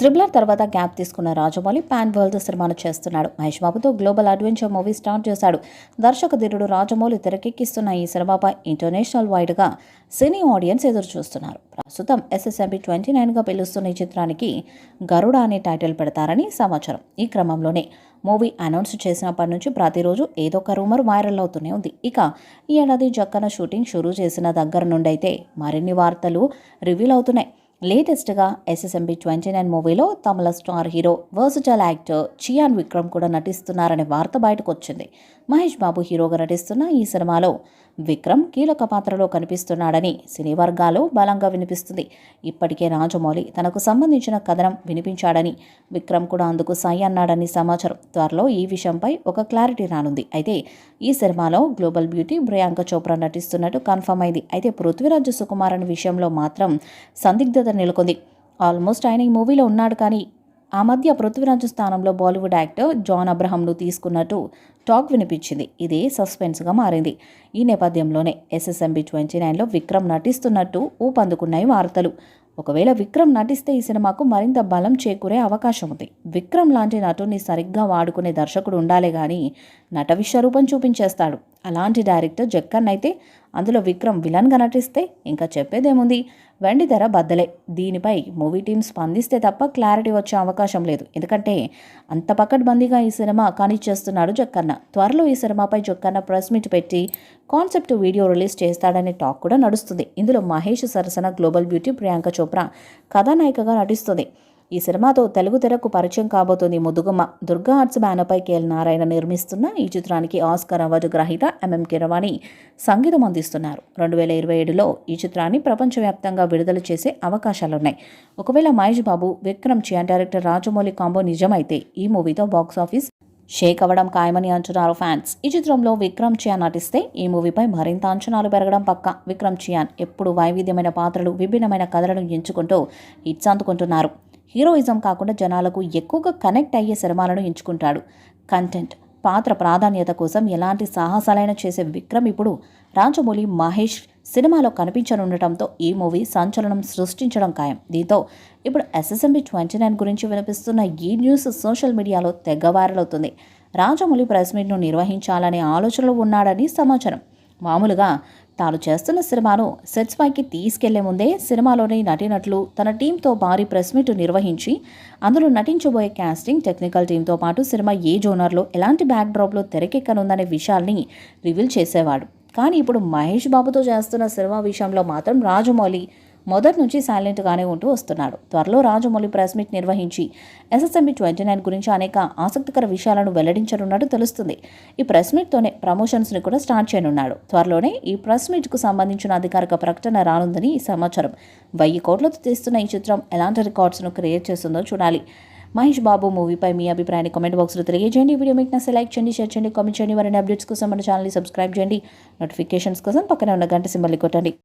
Triple R తర్వాత gap తీసుకున్న Rajamouli pan world సినిమాను చేస్తున్నాడు. మహేష్ బాబుతో గ్లోబల్ అడ్వెంచర్ మూవీ స్టార్ట్ చేశాడు. దర్శక ధీరుడు రాజమౌళి తెరకెక్కిస్తున్న ఈ సినిమాపై ఇంటర్నేషనల్ వైడ్గా సినీ ఆడియన్స్ ఎదురు చూస్తున్నారు. ప్రస్తుతం SSMB 29గా పిలుస్తున్న ఈ చిత్రానికి గరుడ అనే టైటిల్ పెడతారని సమాచారం. ఈ క్రమంలోనే మూవీ అనౌన్స్ చేసినప్పటి నుంచి ప్రతిరోజు ఏదో ఒక రూమర్ వైరల్ అవుతూనే ఉంది. ఇక ఈ ఏడాది జక్కన షూటింగ్ షురూ చేసిన దగ్గర నుండి అయితే మరిన్ని వార్తలు రివీల్ అవుతున్నాయి. లేటెస్ట్గా SSMB 29 మూవీలో తమిళ star hero versatile actor Chiyaan Vikram కూడా నటిస్తున్నారనే వార్త బయటకు వచ్చింది. మహేష్ బాబు హీరోగా నటిస్తున్న ఈ సినిమాలో విక్రమ్ కీలక పాత్రలో కనిపిస్తున్నాడని సినీ వర్గాల్లో బలంగా వినిపిస్తుంది. ఇప్పటికే రాజమౌళి తనకు సంబంధించిన కథనం వినిపించాడని, విక్రమ్ కూడా అందుకు సై అన్నాడని సమాచారం. త్వరలో ఈ విషయంపై ఒక క్లారిటీ రానుంది. అయితే ఈ సినిమాలో గ్లోబల్ బ్యూటీ ప్రియాంక చోప్రా నటిస్తున్నట్టు కన్ఫర్మ్ అయింది. అయితే పృథ్వీరాజ్ సుకుమారన్ విషయంలో మాత్రం సందిగ్ధత నెలకొంది. ఆల్మోస్ట్ ఆయన ఈ మూవీలో ఉన్నాడు, కానీ ఆ మధ్య పృథ్వీరాజ్ స్థానంలో బాలీవుడ్ యాక్టర్ జాన్ అబ్రహంను తీసుకున్నట్టు టాక్ వినిపించింది. ఇదే సస్పెన్స్గా మారింది. ఈ నేపథ్యంలోనే SSMB 29లో విక్రమ్ నటిస్తున్నట్టు ఊపందుకున్నాయి వార్తలు. ఒకవేళ విక్రమ్ నటిస్తే ఈ సినిమాకు మరింత బలం చేకూరే అవకాశం ఉంది. విక్రమ్ లాంటి నటుని సరిగ్గా వాడుకునే దర్శకుడు ఉండాలే గాని నట విశ్వరూపం చూపించేస్తాడు. అలాంటి డైరెక్టర్ జక్కన్ అయితే అందులో విక్రమ్ విలన్గా నటిస్తే ఇంకా చెప్పేదేముంది, వెండి తెర బద్దలే. దీనిపై మూవీ టీం స్పందిస్తే తప్ప క్లారిటీ వచ్చే అవకాశం లేదు. ఎందుకంటే అంత పకడ్బందీగా ఈ సినిమా కానిచ్చేస్తున్నాడు జక్కన్న. త్వరలో ఈ సినిమాపై జక్కన్న ప్రెస్ మీట్ పెట్టి కాన్సెప్ట్ వీడియో రిలీజ్ చేస్తాడనే టాక్ కూడా నడుస్తుంది. ఇందులో మహేష్ సరసన గ్లోబల్ బ్యూటీ ప్రియాంక చోప్రా కథానాయికగా నటిస్తుంది. ఈ సినిమాతో తెలుగు తెరకు పరిచయం కాబోతోంది ముద్దుగుమ్మ. దుర్గా ఆర్ట్స్ బ్యానర్పై KL నారాయణ నిర్మిస్తున్న ఈ చిత్రానికి ఆస్కార్ అవార్డు గ్రహీత MM కీరవాణి సంగీతం అందిస్తున్నారు. 2027లో ఈ చిత్రాన్ని ప్రపంచవ్యాప్తంగా విడుదల చేసే అవకాశాలున్నాయి. ఒకవేళ మహేష్ బాబు, విక్రమ్ చియాన్, డైరెక్టర్ రాజమౌళి కాంబో నిజమైతే ఈ మూవీతో బాక్సాఫీస్ షేక్ అవ్వడం ఖాయమని అంటున్నారు ఫ్యాన్స్. ఈ చిత్రంలో విక్రమ్ చియాన్ నటిస్తే ఈ మూవీపై మరింత అంచనాలు పెరగడం పక్కా. విక్రమ్ చియాన్ ఎప్పుడు వైవిధ్యమైన పాత్రలు, విభిన్నమైన కథలను ఎంచుకుంటూ హిట్స్ అందుకుంటున్నారు. హీరోయిజం కాకుండా జనాలకు ఎక్కువగా కనెక్ట్ అయ్యే సినిమాలను ఎంచుకుంటాడు. కంటెంట్, పాత్ర ప్రాధాన్యత కోసం ఎలాంటి సాహసాలైనా చేసే విక్రమ్ ఇప్పుడు రాజమౌళి, మహేష్ సినిమాలో కనిపించనుండటంతో ఈ మూవీ సంచలనం సృష్టించడం ఖాయం. దీంతో ఇప్పుడు SSMB 29 గురించి వినిపిస్తున్న ఈ న్యూస్ సోషల్ మీడియాలో తెగ వైరల్ అవుతుంది. రాజమౌళి ప్రెస్ మీట్ను నిర్వహించాలనే ఆలోచనలో ఉన్నాడని సమాచారం. మామూలుగా తాను చేస్తున్న సినిమాను సెట్స్ పైకి తీసుకెళ్లే ముందే సినిమాలోని నటీనటులు తన టీంతో భారీ ప్రెస్ మీట్ నిర్వహించి అందులో నటించబోయే కాస్టింగ్, టెక్నికల్ టీంతో పాటు సినిమా ఏ జోనర్లో, ఎలాంటి బ్యాక్డ్రాప్లో తెరకెక్కనుందనే విషయాల్ని రివీల్ చేసేవాడు. కానీ ఇప్పుడు మహేష్ బాబుతో చేస్తున్న సినిమా విషయంలో మాత్రం రాజమౌళి మొదటి నుంచి సైలెంట్గానే ఉంటూ వస్తున్నాడు. త్వరలో రాజమౌళి ప్రెస్ మీట్ నిర్వహించి SSMB 29 గురించి అనేక ఆసక్తికర విషయాలను వెల్లడించనున్నట్టు తెలుస్తుంది. ఈ ప్రెస్ మీట్తోనే ప్రమోషన్స్ని కూడా స్టార్ట్ చేయనున్నాడు. త్వరలోనే ఈ ప్రెస్ మీట్కు సంబంధించిన అధికారిక ప్రకటన రానుందని ఈ సమాచారం. 1000 కోట్లతో తీస్తున్న ఈ చిత్రం ఎలాంటి రికార్డ్స్ను క్రియేట్ చేస్తుందో చూడాలి. మహేష్ బాబు మూవీపై మీ అభిప్రాయాన్ని కామెంట్ బాక్స్లో తెలియజేయండి. వీడియో మీకు నచ్చితే లైక్ చేయండి, షేర్ చేయండి, కామెంట్ చేయండి. మరిన్ని అప్డేట్స్ కోసం మన ఛానల్ని సబ్స్క్రైబ్ చేయండి. నోటిఫికేషన్స్ కోసం పక్కనే ఉన్న గంట సింబల్ని కొట్టండి.